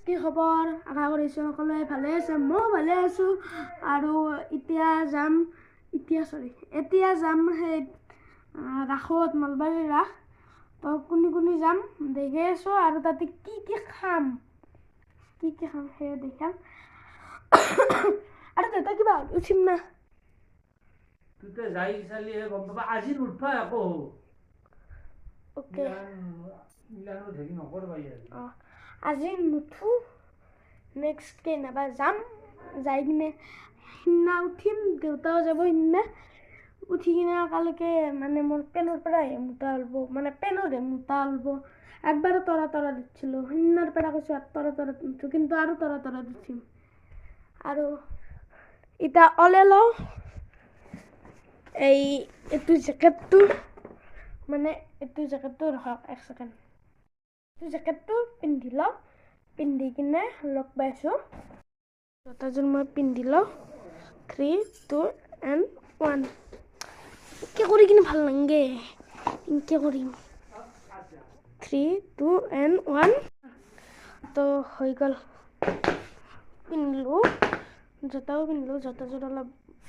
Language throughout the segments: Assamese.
কি খবৰ? আশা কৰিছোঁ সকলোৱে ভালে আছে। মই ভালে আছোঁ। আৰু এতিয়া যাম সেই ৰাসত, নলবাৰীৰ ৰাস। তো কোনি যাম দেখি আছোঁ। আৰু তাতে কি খাম সেয়া দেখাম। আৰু দেউতা কিবা উঠিম না তুই যাই চালিহে গম পাবা। আজি নুঠবা আকৌ ওকে হেৰি নকৰবাই আজি নুঠো। নেক্সট কেইনাবা যাম, যাই কিনে সিদিনা উঠিম, দেউতাও যাব সিদিনা। উঠি কিনে একেলগে মানে মোৰ পেনৰ পৰা মোটা ওলব, মানে পেনৰে মোটা ওলব। একবাৰে তৰা দিছিলোঁ, সিদিনাৰ পৰা কৈছোঁ আৰু তৰা নুঠো, কিন্তু আৰু তৰা উঠিম। আৰু এতিয়া ওলাই লওঁ এইটো জেকেটটো, মানে এইটো জেকেটটো ৰখক এক ছেকেণ্ড। এইটো জেকেটটো পিন্ধি লওঁ, পিন্ধি কিনে লগ পাইছোঁ। জোতাযোৰ মই পিন্ধি লওঁ। 3, 2 and 1 এনেকৈ কৰি কিনে ভাল নালাগে, এনেকৈ কৰিম। 3, 2 and 1 তো হৈ গ'ল। পিন্ধিলোঁ, জোতাও পিন্ধিলোঁ। জোতাযোৰ অলপ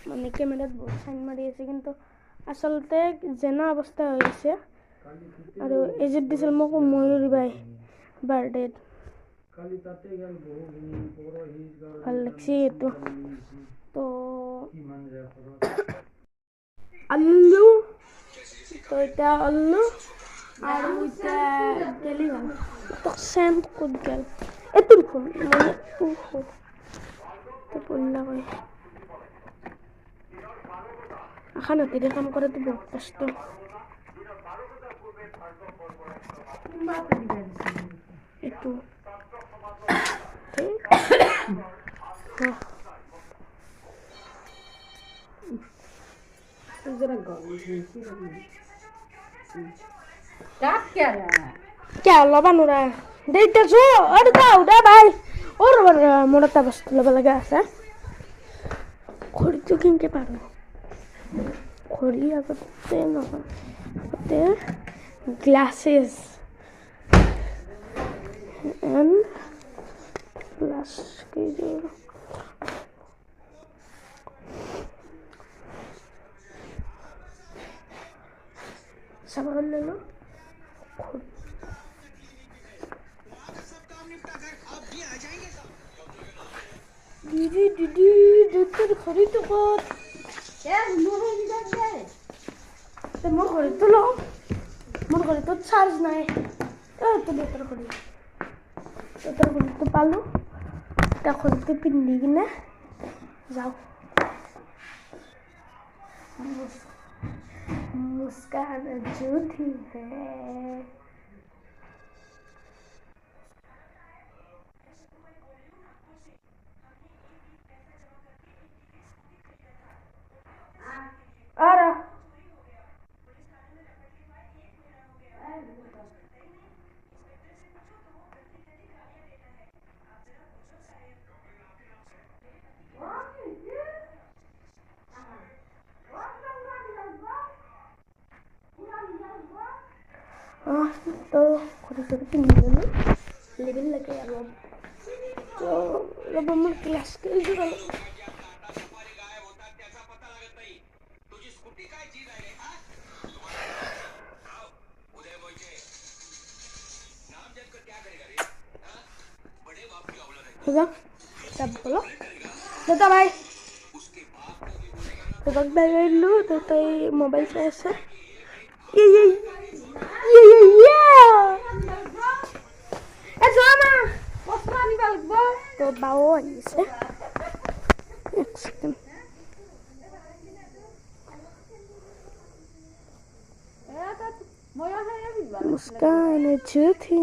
মানে কেমেৰাত বহুত চাইন মাৰি আছে, কিন্তু আচলতে যেনে অৱস্থা হৈ আছে। আৰু এইযোৰ দিছিল মোক ময়ূৰী বাই বাৰ্থডেত। ভাল লাগছে এইটো। তো আনিলোঁ, তো এতিয়া আনিলোঁ। আৰু এতিয়া গেলি হ'ল তোক চেণ্ট ক'ত গেল এইটো দেখোন, মানে পল্লা কয় আশা নদীৰে কাম কৰাটো বহুত কষ্ট। এইটো क्या ল'বা নোৰা দে এতিয়া আৰু দা ভাই মোৰ এটা বস্তু ল'ব লগা আছে। ঘড়ীটো কেনেকৈ পাৰোঁ? ঘড়ী আগতে নহয়, আগতে গ্লাছেছ এণ্ড গ্লাছ কেইযোৰ চাব ল'লোঁ। দিদি তোৰ ঘড়ীটো ক'ত? মোৰ ঘড়ীটো লওঁ, মোৰ ঘড়ীটোত চাৰ্জ নাই। দেউতাৰ ঘড়ীটো পালোঁ। এতিয়া ঘড়ীটো পিন্ধি কিনে যাওঁ। মুস্কান झूठी है। তো ঘড়ীটো পিন্ধি ল'লোঁ। লেবেল লাগে অলপ, তো অলপ মোৰ গ্লাছ কেইযোৰ অলপ দেউতা ভাই দেউতাক বাই দিলোঁ। দেউতাই মোবাইল চাই আছে। তো বাও আহিছে, এক ছেকেণ্ড। मुस्कान झूठी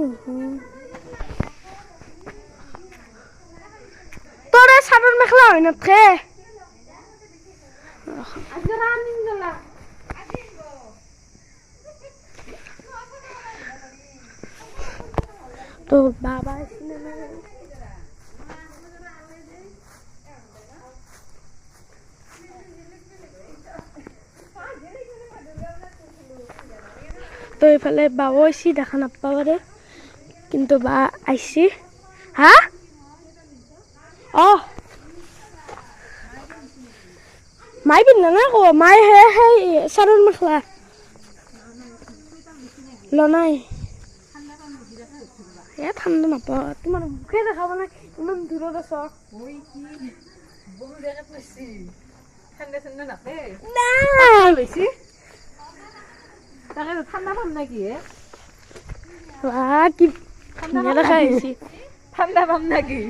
তোরা সাদর মেখলা হয় না খে তো বাবা তো এইফালে বাও আইছি দেখা নাপাবাৰে, কিন্তু বা আইছি। হা অ মাই পিন্ধা নাই আকৌ মাই সেই চাদৰ মেখেলা লনাই ঠাণ্ডা নাপাওঁ তোমাৰ মুখে দেখাব নাই ইমান দূৰত আছ ঠাণ্ডা পাম নাকি কি ধুনীয়া দেখা আহিছে ঠাণ্ডা পাম নাকি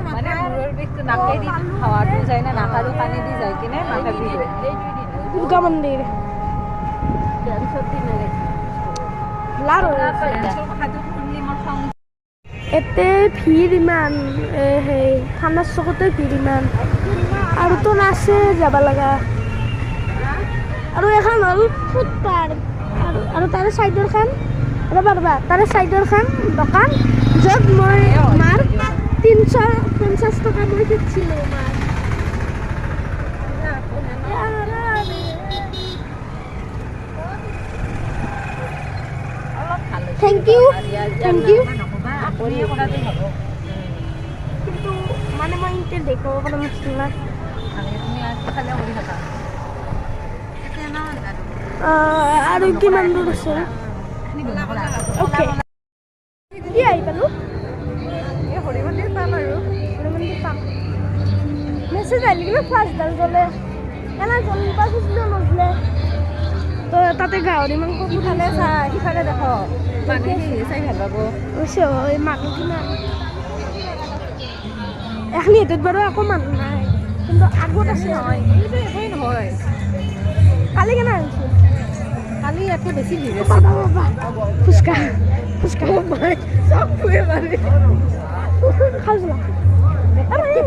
মানে মূৰৰ বিষটো নাকেদি হাৱাটো যায় না নাকাৰো কাণেদি যায় কিনে মাথা বিষ হয় দুৰ্গা মন্দিৰ এতে ভিৰ ইমান সেই খানাৰ চকতে ভিৰ ইমান আৰুতো নাছে যাব লগা আৰু এখন হ'ল ফুড পাৰ্ক আৰু তাৰে চাইডৰ খান ৰ'বা তাৰে চাইডৰ খান দোকান য'ত মই মাৰ 350 টকা মই দিছিলোঁ মাৰ থেংক ইউ কিন্তু মানে মই এতিয়া দেখুৱাব পৰা নাছিলোঁ না আৰু কিমান দূৰ আছে অ'কে কি আহি পালোঁ হৰি মন্দিৰ পাম আৰু মেছেজ আহিলে কিন্তু ফাৰ্ষ্টডাল জ্বলে এনে জ্বলিব খুজিলেও নজ্বলে তো তাতে গাহৰি মাংস সিফালে চা সিফালে দেখ মানুহে চাই ভাল পাব হৈছে এই মানুহ কিমান এখনি এটাত বাৰু একো মানুহ নাই কিন্তু আগত আছে নহয় এইটো একোৱেই নহয় কালি কেনে আহিছে কালি ইয়াতে বেছি ভিৰ আছে ফুচকা চব ফুৰে মানে খাইছিলা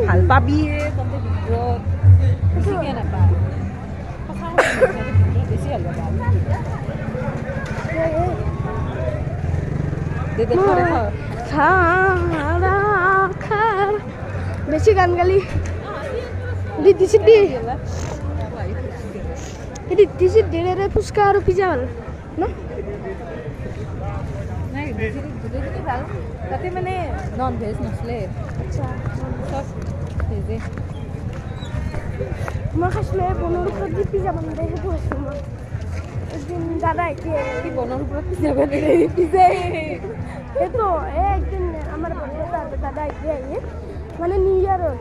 ভাল পাবি তহঁতে ভিতৰত বেছিকৈ নাপায় বেছি ভাল পাবা বেছি গান গালি দিদি চিদ্ধি দিদি চিদ্ধিৰে ফুচকা আৰু পিজ্জা হ'ল ন নাই গোটেইখিনি ভাল তাতে মানে নন ভেজ নচলে আচ্ছা চব ভেজে মই খাইছিলোঁ এই বনৰ ওপৰত যি পিজ্জা বনাই সেইটো খাইছিলোঁ মই একদিন দাদা এতিয়া কি বনৰ ওপৰত পিজ্জা বনাই পিজ্জাই সেইটো একদিন আমাৰ দাদা এতিয়া আহি মানে নিউ ইয়াৰত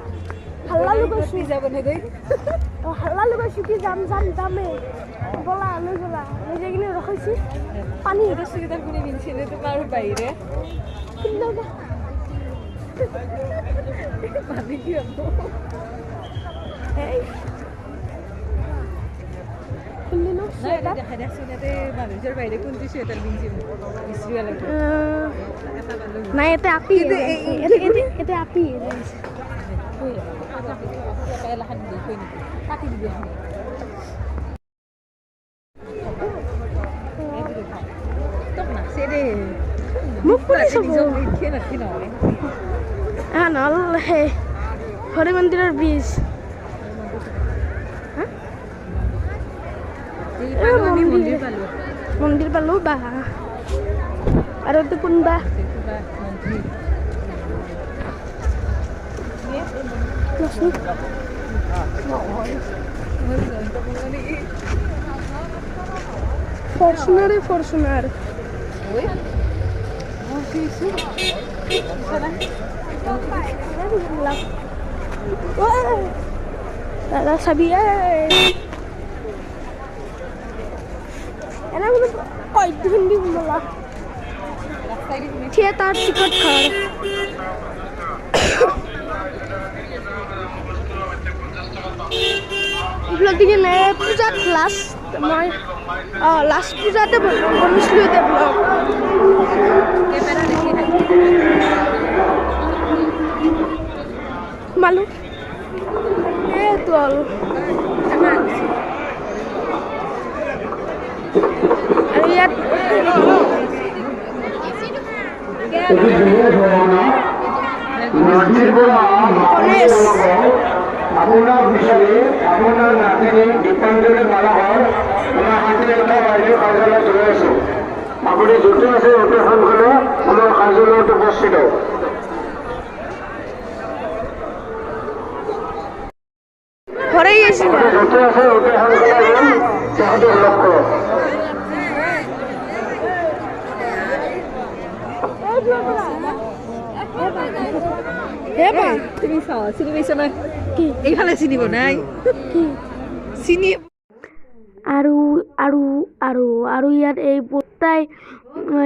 হাল্লা লগাইছোঁ পিজ্জা বনাই দেই হাল্লা লগাইছোঁ কি যাম যামেই বলা লৈ গ'লা লৈ যাই কিনে ৰখাইছোঁ পানী চুইদাৰ কোনে কিনিছিলে তোমাৰ বাহিৰে ভাবি কি হ'ব দেখাই দেচোন ইয়াতে মানুহৰ বাহিৰে কোনটো চুৱেটাৰ কিনিছিল বিচৰিব লাগিব নাই ইয়াতে আপি ইয়াতে আপি কাটি দিবি তোক নাচে দে মোক কোনে চাব নাচি নহয় নহ'ল সেই হৰি মন্দিৰৰ ব্ৰিজ মন্দিৰ পালোঁ বা আৰু এইটো কোনবা ফৰ্চুনাৰ দাদা চাবি এনে বোলো কইটো পিন্ধি বোলা থিয়েটাৰ টিকট ঘৰ এইবিলাক কিনে পূজাত লাষ্ট মই লাষ্ট পূজাতে বনিছিলোঁ এতিয়া ব্লগ সোমালোঁ এইটো হ'ল আৰু ইয়াত আপোনাৰ বিচাৰি আপোনাৰ নাতিনী দীপাঞ্জলি মালাহৰ আমাৰ শান্তিলেখা বাইদেউ কাৰ্যালয়ত ৰৈ আছোঁ আপুনি য'তে আছে অতি সোনকালে আমাৰ কাৰ্যালয়ত উপস্থিত হওক গেছিলা উঠে আছে উঠে সোনকালে তাহাদের লক্ষ্য তুমি চাও চিনি পাইছ না কি এইফালে চিনিব নাই কি চিনি আৰু আৰু আৰু আৰু ইয়াত এই গোটাই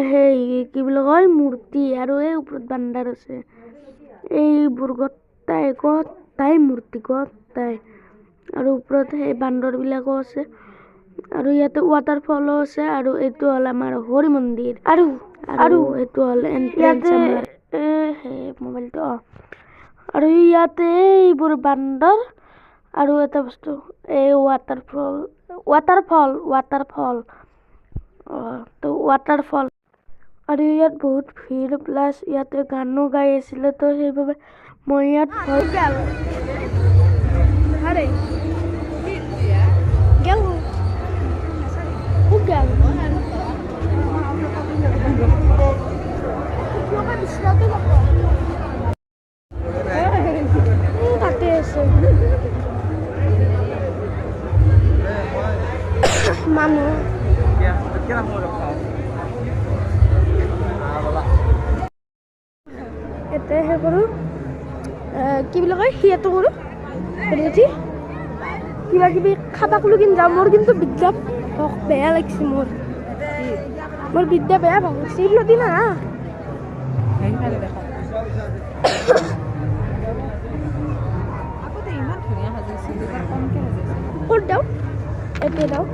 সেই কি বুলি কয় মূৰ্তি আৰু এই ওপৰত বান্দাৰ আছে এইবোৰ গোটাই মূৰ্তি গোটাই আৰু ওপৰত সেই বান্দৰবিলাকো আছে আৰু ইয়াতে ৱাটাৰফলো আছে আৰু এইটো হ'ল আমাৰ হৰি মন্দিৰ আৰু আৰু এইটো হ'ল এন্ট্ৰেন্স আমাৰ সেই মোবাইলটো আৰু ইয়াতে এইবোৰ বান্দৰ আৰু এটা বস্তু এই ৱাটাৰফল তো ৱাটাৰফল আৰু ইয়াত বহুত ভিৰ প্লাছ ইয়াতে গানো গাই আছিলে তো সেইবাবে মই ইয়াত তাতে আছে মানুহ এতিয়া সেই কৰোঁ কি বুলি কয় সিয়াটো কৰোঁ উঠি কিবা কিবি খাবাক লৈ কিনি যাওঁ মোৰ কিন্তু বিদ্যা বেয়া লাগিছে মোৰ বিদ্যা বেয়া ভাল লাগিছে নদী না সেইফালে দেখা আগতে ইমান ধুনীয়া সাজাইছিল এইবাৰ কমকৈ সাজাইছিল ক'ত যাওঁ এতিয়া যাওঁ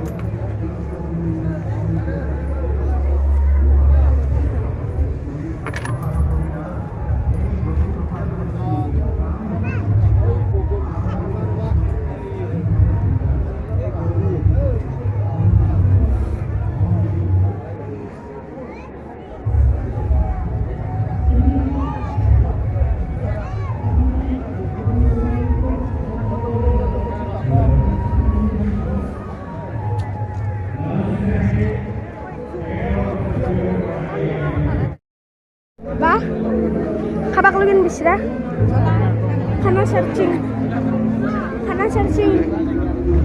বা খাবাক লৈ কিনে দিছিলা খানা চাৰ্চিং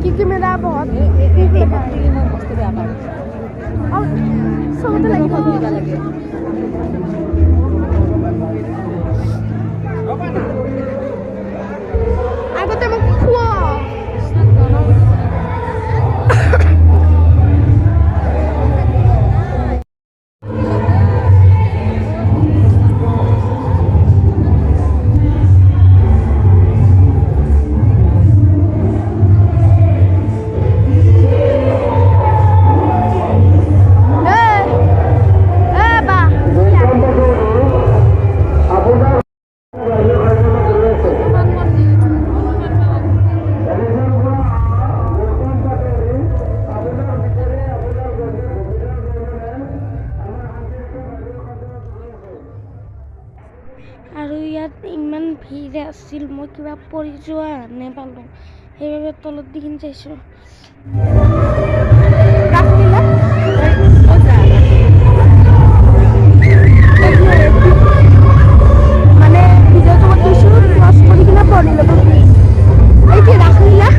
কি মেলা বহুত ইমান বস্তু বেয়া পায় চবতে লাগিব কিবা লাগে আগতে মোক খোৱা আৰু ইয়াত ইমান ভিৰ আছিল মই কিবা পৰি যোৱা নে পালোঁ সেইবাবে তলত দি কিনি চাইছোঁ মানে ভিডিঅ'টো মই কৈছোঁ ক্ৰছ কৰি কিনে পঢ়ি ল'ব এইটো ৰাখলিলা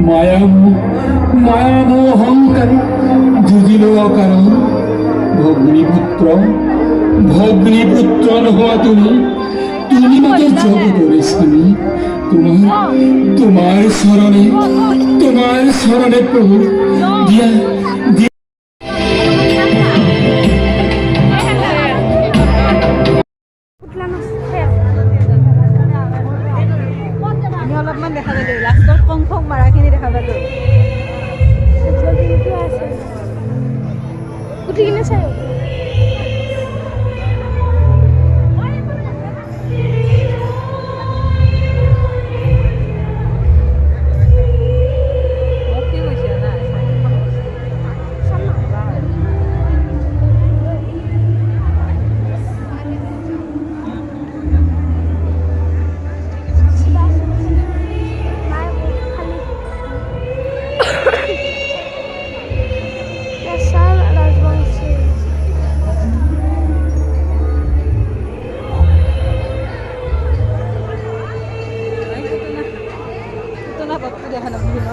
মায়ামোহ অহংকাৰ যুজিল কাৰণ ভগ্নীপুত্ৰ নোহোৱা তুমি মাত্ৰ জগতৰে স্বামী তোমাৰ স্মৰণে প্ৰভু দিয়া আমি অলপমান দেখা পালো লাষ্টত কং ফং মাৰাখিনি দেখা পালো উঠি কিনে চাই কি কৈছে না না বাপটো দেখা নাপাবি ন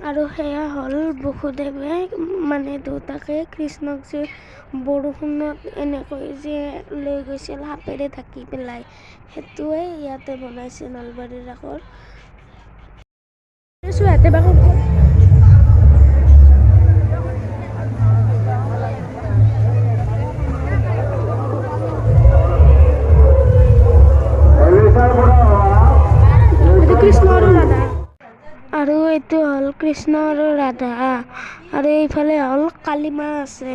আৰু সেয়া হ'ল বসুদেৱে মানে দেউতাকে কৃষ্ণক যে বৰষুণত এনেকৈ যে লৈ গৈছিল সাপেৰে ঢাকি পেলাই সেইটোৱে ইয়াতে বনাইছে নলবাৰীৰ আগৰ ইয়াতে বাকী কৃষ্ণ আৰু ৰাধা আৰু এইটো হ'ল কৃষ্ণ আৰু ৰাধা আৰু এইফালে হ'ল কালী মা আছে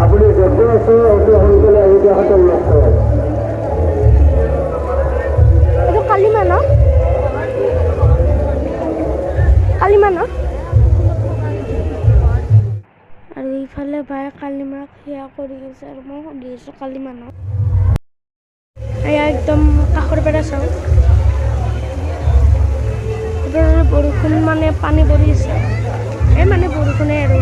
আপুনি য'তে আছে অতি সোনকালে আহি দিয়াটো লক্ষ্য এইটো কালী মা ন আৰু এইফালে বাই কালী মাক সেয়া কৰি আছে আৰু মই সুধি আছোঁ কালী মা ন এয়া একদম কাষৰ পৰা চাওঁ বৰষুণ মানে পানী পৰি আছে এই মানে বৰষুণে আৰু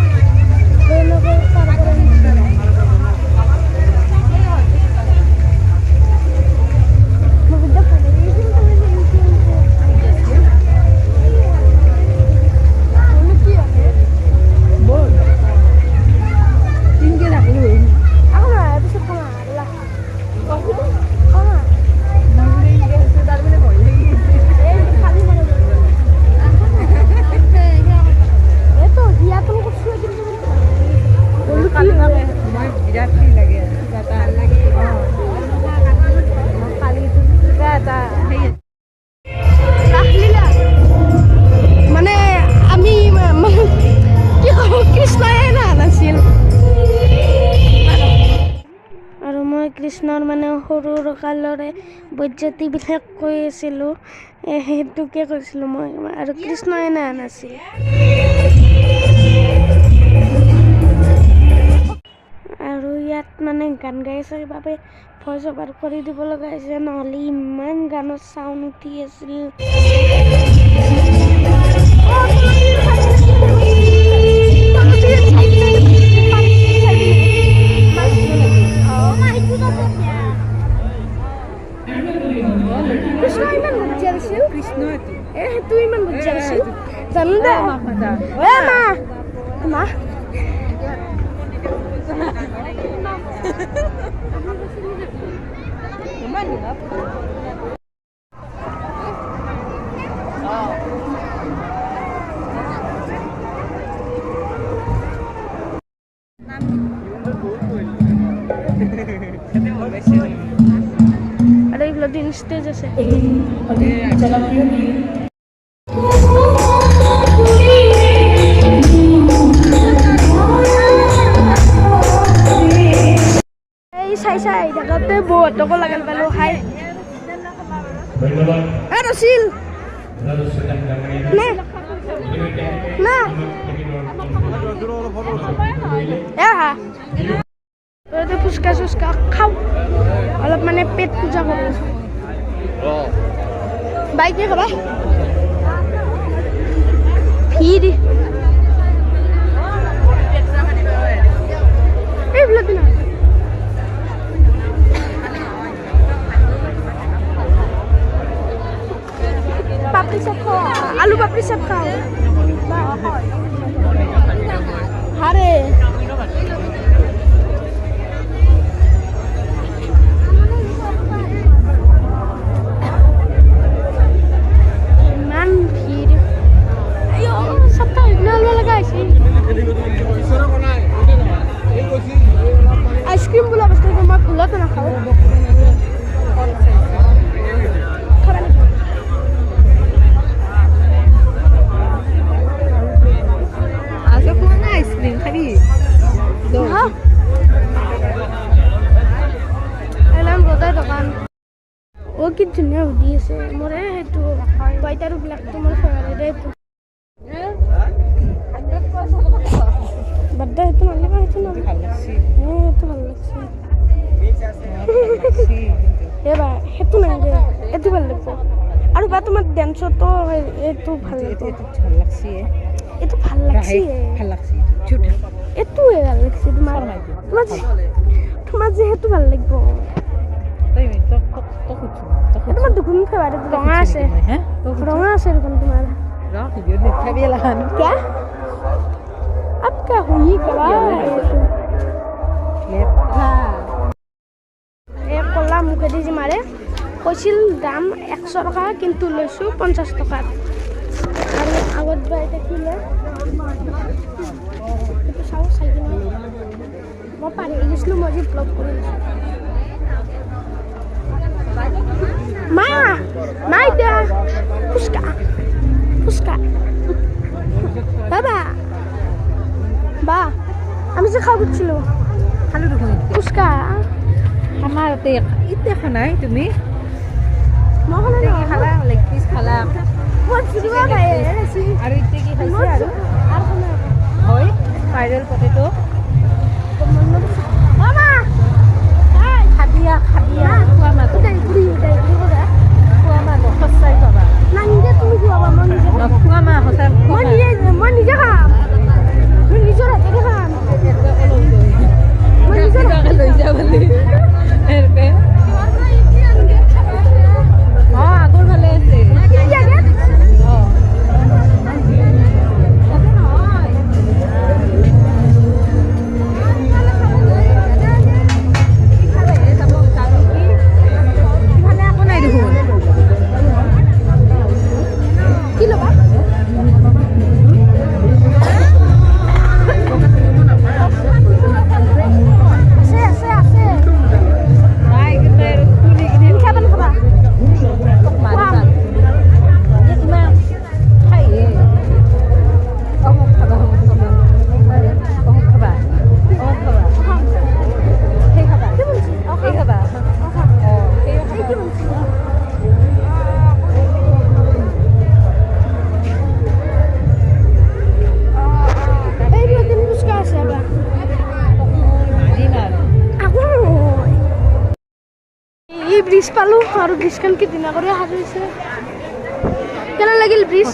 মানে আমি কি কৃষ্ণয়ে নাছিল আৰু মই কৃষ্ণৰ মানে সৰুৰ কালৰে বৈজ্যতিবিলাক কৈ আছিলোঁ সেইটোকে কৈছিলোঁ মই আৰু কৃষ্ণয়ে নাছিল আৰু ইয়াত মানে গান গাই আছে বাবে ভইচ অভাৰ কৰি দিব লগা হৈছে নহ'লে ইমান গানৰ চাউণ্ড উঠি আছিল কৃষ্ণ ইমান বুজি আছিল কৃষ্ণ এইটো সেইটো ইমান বুজি আছিল জানো দে মা আৰু এইগুলো দিন স্টেজ আছে চাই থাকোঁতে বহুতকো লাগাল পালোঁ হাই ৰচিল না ফুচকা চুচকা খাওঁ অলপ মানে পেট পূজা কৰোঁ বাইকে খাবা ভিৰ এইবিলাক কি ধুনীয়া সুধি আছে মোৰে সেইটো হোৱাইট আৰু ব্লেকটো মোৰ ফেভাৰেট এইটো বাৰ্থডে সেইটো নালিবা সেইটো নালিবা ভাল লাগছে সেইটো ভাল লাগছে এইবাৰ সেইটো নাই দে এইটো ভাল লাগিব আৰু বা তোমাৰ ডেন্সতো এইটো ভাল লাগিব ভাল লাগছে এইটো ভাল লাগছে ভাল লাগছে ছোট এইটোৱে ভাল লাগছে তোমাৰ যিহেতু ভাল লাগিব তই তো খুচু তোমাৰ দুগুণ ফেভাৰেট ৰঙা আছে হ্যাঁ ৰঙা আছে দুগুণ তোমাৰ ৰ ভিডিও দেখাবি লাহান क्या अब क्या हुई कला লেপা এই কলা মুখেদি যে মাৰে কৈছিল দাম 100 টকা কিন্তু লৈছোঁ 50 টকাত আৰু আগত বা এটা কি লয় সেইটো চাওঁ চাই কিনে মই পাহৰি গৈছিলোঁ মই যে ব্লগ কৰি দিছোঁ মা মা এতিয়া ফুচকা ফুচকা বাবা বা আমি যে খাব গৈছিলোঁ খালো দেখোন ফুচকা আমাৰ এতিয়া খানাই তুমি মই খালে কি খালা লেগ পিস খালা মই ফুৰিব পাই আছি আৰু এতিয়া কি খাইছে আৰু আৰু খানা হয় স্পাইৰেল পটেটো মামা খাবিয়া খোৱা মাতো খোৱা মা সঁচাই পাবা নিজে তুমি খুৱাবা মই নিজে খোৱা মা সঁচাই মই নিজে খাম মই নিজৰ হাতেৰে খাম মই নিজৰ হাতেৰে লৈ যা বুলি আগৰ ভালে আছে কি ল'বা আছে আছে তুমি খাবা নাখাবা ব্রিজ পালো আৰু ব্ৰিজখন কি দিনা কৰি সাজিছে কেনে লাগিল ব্ৰিজ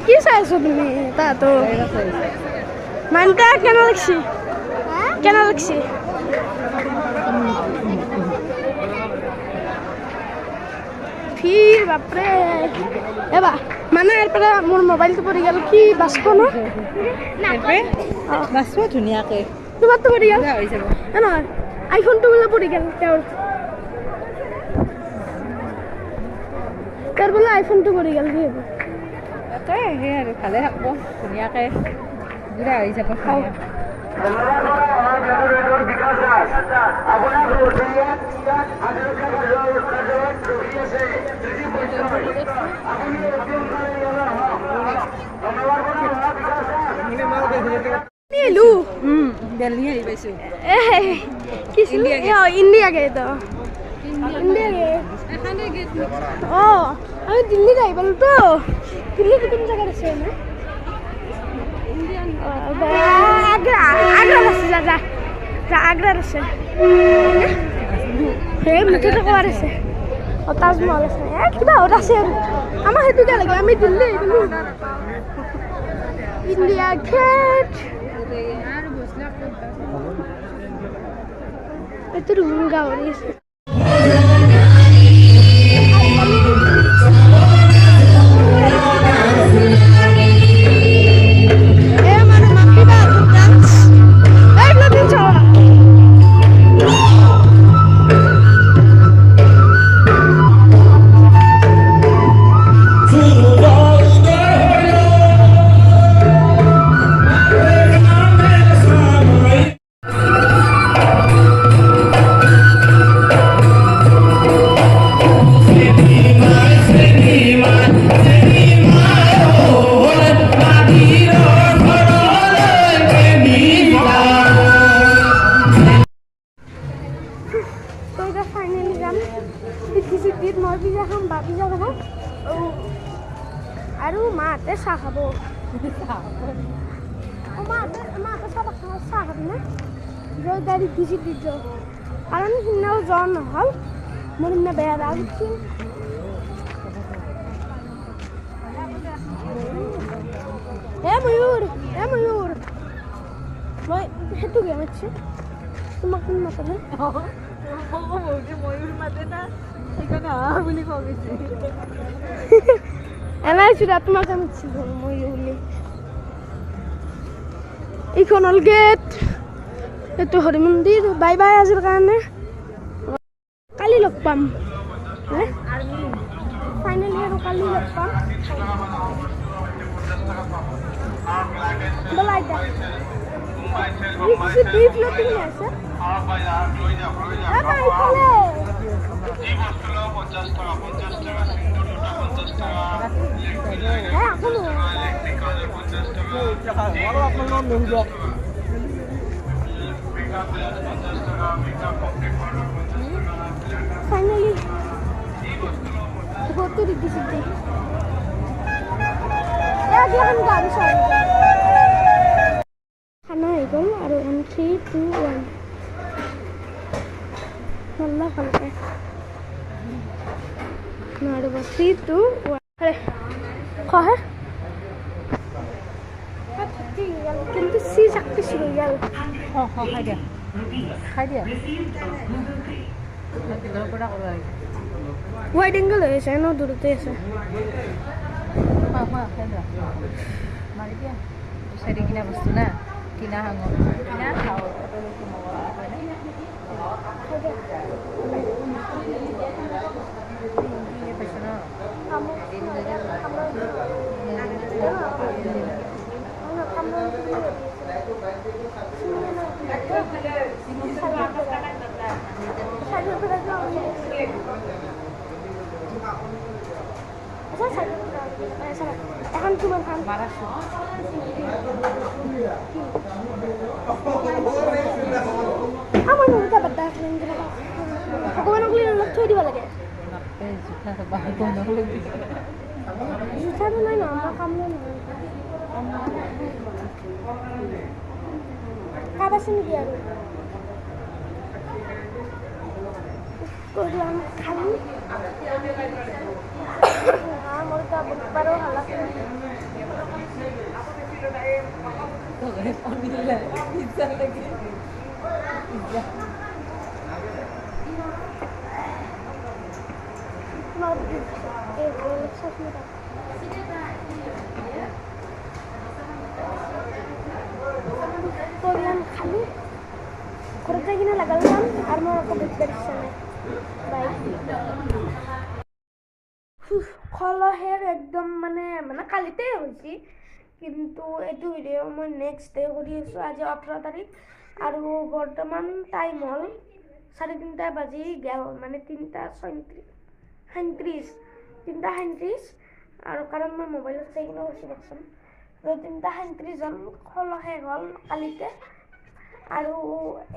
কি চাইছো তুমি তাতো মানটা কেনে লাগছে ফিৰ বাপৰে এবা মানে ইয়াৰ পৰা মোৰ মোবাইলটো পৰি গ'ল কি বাচব ন বাছো ধুনীয়াকে তোমাৰটো পৰি গ'ল হৈ যাব নহয় আইফোনটো বোলে পৰি গ'ল তেওঁৰ বোলে আইফোনটো পৰি গ'ল কি হ'ব তাই সেই আৰু ভালে থাকব ধুনীয়াকে গুড়া হৈ যাব খাওঁ দিল্লী আহি পাইছো ইণ্ডিয়া গেট আমি দিল্লীত আহি পালোতো দিল্লীত কোন জেগাত আছে আগ্ৰাত আছে যা আগ্ৰাত আছে সেই মুঠতে কোৱাৰ আছে তাজমহল আছে কিবা হত আছে আৰু আমাৰ সেইটোকে লাগে আমি দিল্লী আহি পালো ইণ্ডিয়া গেট এইটো গাহৰি আছে চাহ খাব মাহঁতে চাহ খাবি না গাড়ীত গুচি দি যাওঁ কাৰণ সিদিনাও জ্বৰ নহ'ল মোৰ সিদিনা বেয়া ৰাগ উঠিছিল ময়ূৰ মই সেইটো গেম আছে তোমাক কোন মাতিলে ময়ূৰ মাতে না সেইকাৰণে বুলি কোৱা গৈছে এনাই চুৰা তোমাক মাতিছিল ময়ূৰ বুলি এইখন হ'ল গেট এইটো হৰি মন্দিৰ বাই বাই আজিৰ কাৰণে কালি লগ পাম ফাইনেলি আৰু কালি লগ পাম বলা এতিয়া দুই ফ্লোটিং আছে ফাইনেলি ঘৰটো দি দিছোঁ এখন গাড়ী চাই খানা হৈ গ'ল আৰু 3, 2, 1 নল্লা ভালকে নাড়ব 3, 2, 1 খহে কিন্তু চি চাকতি শুরু গেল খাই দিয়া ওয়াইড এঙ্গেল হয়েছে ন দূরতে আছে মাৰি দিয়া বিচাৰি কিনা বস্তু না কিনা হাঙৰ কিনা খাওঁ পাইছ ন এখন তোমাৰ খান আমাৰ মনটা বাদ্দা ভগৱানক অলপ থৈ দিব লাগে জোঠাটো নাই ন আমাৰ কাম নাই নহয় কাপ আছে নেকি আৰু খালি মোৰ বাৰু ভাল লাগে খালি ঘৰত যাই কিনে লাগাল যাম আৰু মই আকৌ বেছি নাই বাই খলহেৰ একদম মানে কালিতে হৈছে কিন্তু এইটো ভিডিঅ' মই নেক্সট ডে কৰি আছোঁ আজি 18 তাৰিখ আৰু বৰ্তমান টাইম হ'ল 3:30 বাজি গেল মানে 3:37 আৰু কাৰণ মই মোবাইলত চাই কিনে কৈছোঁ দেখোন 3:37 হ'ল খলহে হ'ল কালিতে আৰু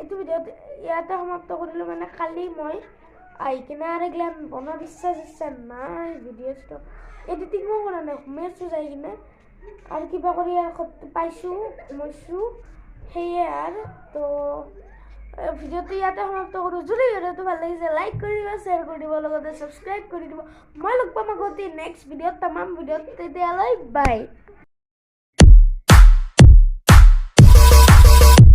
এইটো ভিডিঅ'ত ইয়াতে সমাপ্ত কৰিলোঁ মানে কালি মই আহি কিনে আৰু এগিলা বনোৱাৰ ইচ্ছা নাই ভিডিঅ'টো এডিটিঙো কৰা নাই সোমাইছোঁ যাই কিনে আৰু কিবা কৰি পাইছোঁ সোমাইছোঁ সেয়ে আৰু তো ভিডিঅ'টো ইয়াতে সমাপ্ত কৰোঁ যদি ভিডিঅ'টো ভাল লাগিছে লাইক কৰি দিব শ্বেয়াৰ কৰি দিব লগতে ছাবস্ক্ৰাইব কৰি দিব মই লগ পাম আগতে নেক্সট ভিডিঅ'ত তামাম ভিডিঅ'ত তেতিয়ালৈ বাই